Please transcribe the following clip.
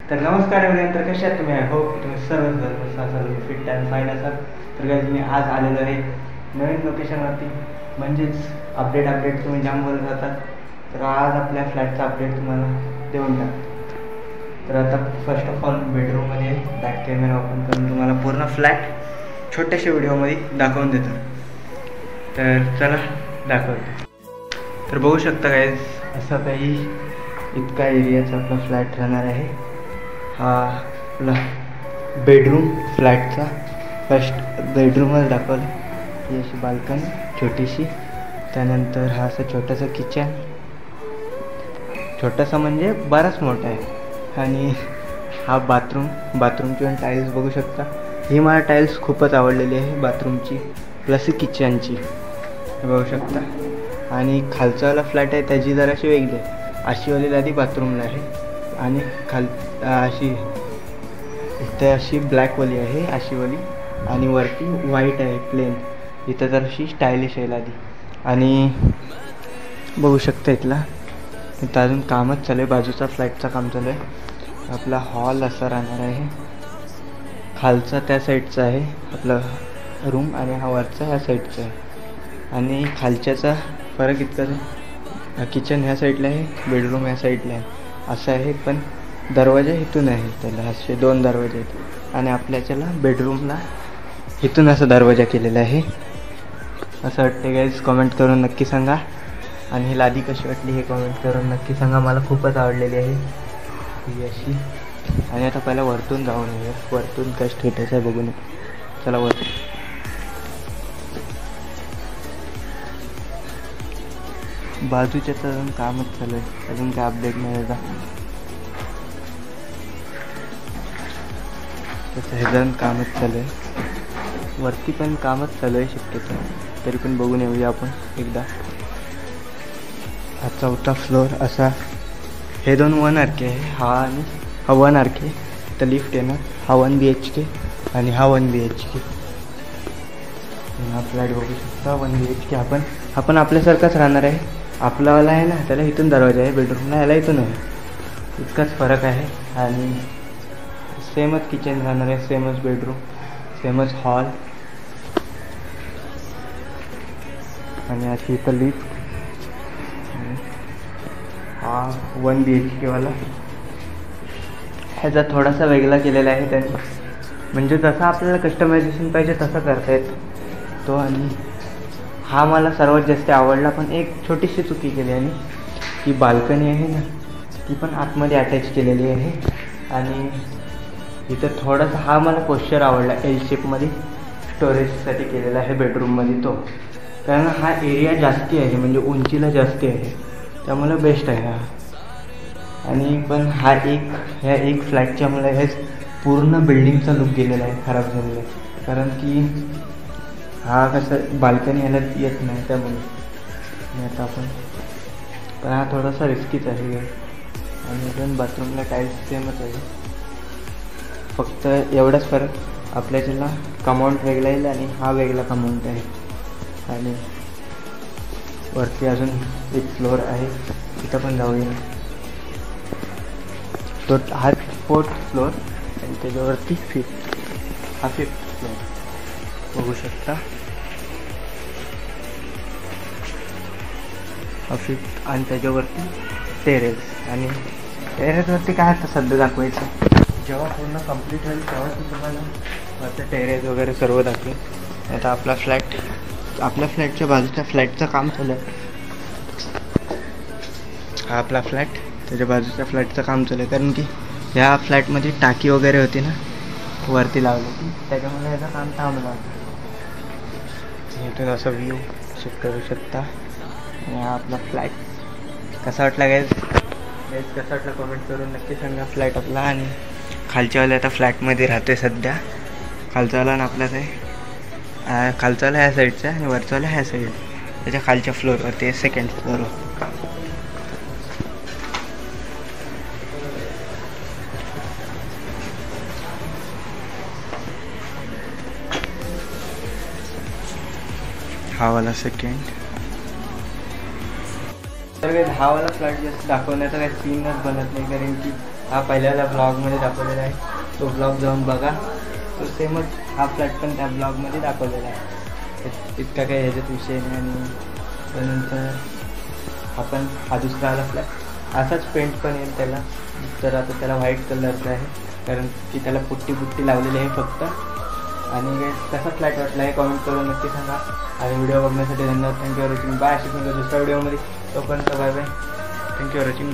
तर नमस्कार एवढ्यानंतर कशा आहात तुम्ही? आय होप तुम्ही सर्व फिट अँड फाईन असाल. तर गाईज मी आज आलेलो आहे नवीन लोकेशनवरती, म्हणजेच अपडेट तुम्ही जाम बोलत जातात. तर आज आपल्या फ्लॅटचा अपडेट तुम्हाला देऊन टाक. तर आता फर्स्ट ऑफ ऑल बेडरूममध्ये बॅक कॅमेरा ओपन करून तुम्हाला पूर्ण फ्लॅट छोट्याशा व्हिडिओमध्ये दाखवून देतो. तर चला दाखवतो. तर बघू शकता गाईज, असं काही इतका एरियाचा आपला फ्लॅट राहणार आहे. हा आपला बेडरूम फ्लॅटचा फर्स्ट बेडरूमच दाखवलं. ही अशी बाल्कनी छोटीशी, त्यानंतर हा असं छोटंसं किचन, छोटंसं म्हणजे बराच मोठा आहे. आणि हा बाथरूमची पण टाईल्स बघू शकता. ही मला टाईल्स खूपच आवडलेली आहे बाथरूमची प्लस किचनची, बघू शकता. आणि खालचावाला फ्लॅट आहे त्याची जराशी वेगळी आहे. अशीवाली लादी बाथरूमला आहे आणि अशी इथे अशी ब्लॅकवाली आहे अशीवाली, आणि वरती व्हाईट आहे प्लेन. इथं जराशी स्टायलिश आहे लादी. आणि बघू शकता इथं अजून कामच चालू आहे, बाजूचा फ्लॅटचा काम चालू आहे. आपला हॉल असा राहणार आहे. खालचा त्या साईडचा आहे आपला रूम, आणि हा वरचा ह्या साईडचा आहे. आणि खालच्याचा फरक इतकाच आहे, किचन ह्या साईडला आहे, बेडरूम ह्या साईडला आहे असं आहे. पण दरवाजा इथून आहे, त्याला असे 2 दरवाजे आहेत. आणि आपल्याच्याला बेडरूमला इथून असा दरवाजा केलेला आहे. असं वाटते गाईज, कमेंट करून नक्की सांगा. आणि ही लादी कशी वाटली हे कमेंट करून नक्की सांगा. मला खूपच आवडलेली आहे ही अशी. आणि आता पहिला वरतून जाऊन येऊया, वरतून काय स्टेटस आहे बघून. चला वरतून. बाजूच्याचं अजून कामच चालू आहे, अजून काय अपडेट नाही याचा. तसं हे जण कामच चालू आहे, वरती पण कामच चालू आहे शक्यतो. तरी पण बघून येऊया आपण एकदा. हा 4था फ्लोअर असा. हे 2 1 RK आहे, हा आणि हा 1 RK. तर लिफ्ट येणार. हा 1 BHK आणि हा 1 BHK. हा फ्लॅट बघू शकता 1 BHK. आपण आपल्यासारखाच राहणार आहे. आपलावाला आहे ना, त्याला इथून दरवाजा आहे, बेडरूमला याला इथून आहे. इतकाच फरक आहे. आणि सेमच किचन राहणार आहे, सेमच बेडरूम, सेमच हॉल. आणि अशी इथं लिफ्ट. हा 1 BHK वाला. ह्याचा थोडासा वेगळा केलेला आहे त्यांनी, म्हणजे जसं आपल्याला कस्टमायझेशन पाहिजे तसं करता येतो तो. आणि हा मला सर्वात जास्त आवडला. पण एक छोटीशी चुकी केली आहे, की बाल्कनी आहे ना ती पण आतमध्ये अटॅच केलेली आहे. आणि इथं थोडासा हा मला पोश्चर आवडला, एल शेपमध्ये स्टोरेजसाठी केलेला आहे बेडरूममध्ये तो. कारण हा एरिया जास्ती आहे, म्हणजे उंचीला जास्ती आहे, त्यामुळे बेस्ट आहे हा. आणि पण ह्या एक फ्लॅटच्या मला हे पूर्ण बिल्डिंगचा लुक गेलेला आहे, खराब झालेला आहे. कारण की हा कसं बाल्कनी याला येत नाही त्यामुळे. आता आपण पण हा थोडासा रिस्कीच आहे. आणि अजून बाथरूमला टाईल्स सेमच आहे, फक्त एवढाच फरक आपल्याच्याला कमाऊंट वेगळा येईल आणि हा वेगळा कमाऊंट आहे. आणि वरती अजून एक फ्लोअर आहे, तिथं पण जाऊया. तो हा 4th फ्लोअर आणि त्याच्यावरती 5th फ्लोअर बघू शकता. हा 5th आणि त्याच्यावरती टेरेस. आणि टेरेसवरती काय आता सध्या दाखवायचं, जेव्हा पूर्ण कंप्लीट होईल तेव्हा ते तुम्हाला वरचं टेरेस वगैरे सर्व दाखवेल. आता आपल्या फ्लॅटच्या बाजूच्या फ्लॅटचं काम चालू आहे. हा आपला फ्लॅट, त्याच्या बाजूच्या फ्लॅटचं काम चालू आहे. कारण की ह्या फ्लॅटमध्ये टाकी वगैरे होती ना वरती लावली होती, त्याच्यामुळे याचं काम थांबलं होतं. इथून असं व्ह्यू चेक करू शकता. आणि हा आपला फ्लॅट कसा वाटला गाईज कसा वाटला कमेंट करून नक्की सांगा फ्लॅट आपला. आणि खालच्यावाला आता फ्लॅटमध्ये राहतोय सध्या. खालचावाला ना आपलाच आहे, खालचावाला ह्या साईडचा आणि वरचावाला ह्या साईड, त्याच्या खालच्या फ्लोअरवरती, 2nd फ्लोअरवर. हा वाला 2nd. तर काही 10वाला फ्लॅट जास्त दाखवण्याचा काही सीनच बनत नाही, कारण की हा पहिल्याला ब्लॉगमध्ये दाखवलेला आहे, तो ब्लॉग जाऊन बघा. तो सेमच हा फ्लॅट पण त्या ब्लॉगमध्ये दाखवलेला आहे. इतका काही ह्याच्यात विषय नाही. आणि त्यानंतर आपण हा दुसरा आला फ्लॅट, असाच पेंट पण येईल त्याला. तर आता त्याला व्हाईट कलरचा आहे, कारण की त्याला पुट्टी लावलेली आहे फक्त. आणि कसा फ्लॅट वाटला हे कॉमेंट करून नक्की सांगा. आणि व्हिडिओ बघण्यासाठी धन्यवाद. Thank you for watching. बाय. अशी दुसऱ्या व्हिडिओमध्ये. तोपर्यंत bye bye. Thank you for watching.